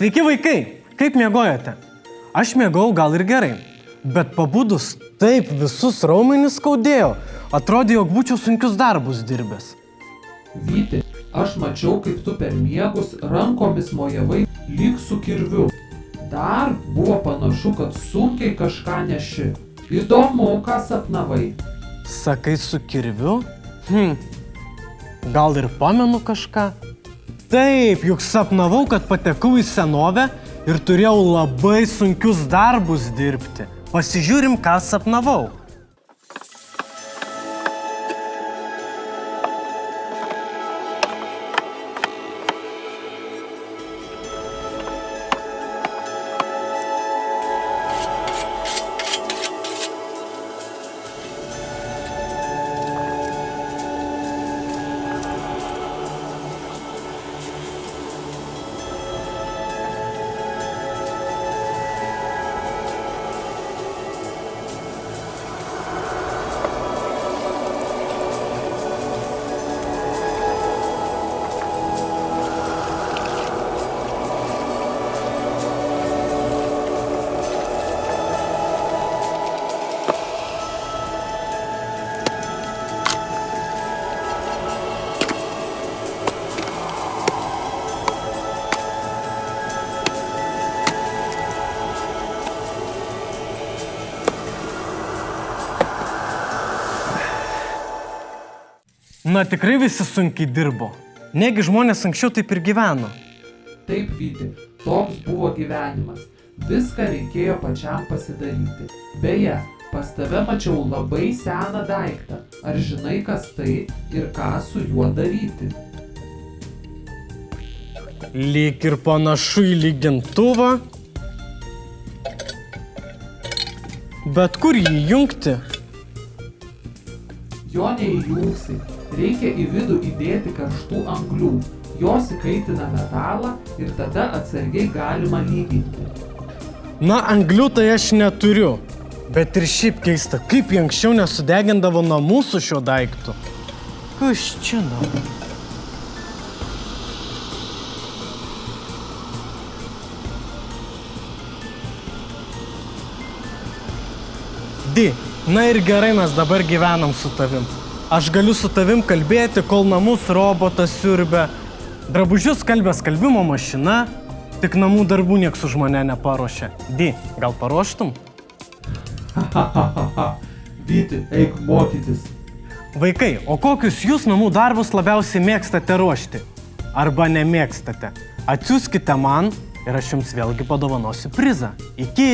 Sveiki vaikai, kaip miegojote? Aš miegojau gal ir gerai, bet pabudus taip visus raumenis skaudėjo, atrodė, jog būčiau sunkius darbus dirbęs. Vyti, aš mačiau, kaip tu per miegus rankomis mojavai lyg su kirviu. Dar buvo panašu, kad sunkiai kažką neši. Įdomu, ką sapnavai. Sakai su kirviu? Gal ir pamenu kažką? Taip, juk sapnavau, kad patekau į senovę ir turėjau labai sunkius darbus dirbti. Pasižiūrim, ką sapnavau. Na, tikrai visi sunkiai dirbo. Negi žmonės anksčiau taip ir gyveno. Taip, Vyti, toks buvo gyvenimas. Viską reikėjo pačiam pasidaryti. Beje, pas tave mačiau labai seną daiktą. Ar žinai, kas tai ir ką su juo daryti? Lyg ir panašu į lygintuvą. Bet kur jį įjungti? Jo neįjungsi. Reikia į vidų įdėti karštų anglių. Jos įkaitina metalą ir tada atsargiai galima lyginti. Na, anglių tai aš neturiu. Bet ir šiaip keista, kaip jie anksčiau nesudegindavo namų su šiuo daiktu. Kas čia dabar? Di, na ir gerai mes dabar gyvenam su tavim. Aš galiu su tavim kalbėti, kol namus robotas siurbia. Drabužius skalbia skalbimo mašina, tik namų darbų nieks už mane neparuošia. Di, gal paruoštum? Vyti, eik mokytis. Vaikai, o kokius jūs namų darbus labiausiai mėgstate ruošti? Arba nemėgstate? Atsiųskite man ir aš jums vėlgi padovanosiu prizą. Iki!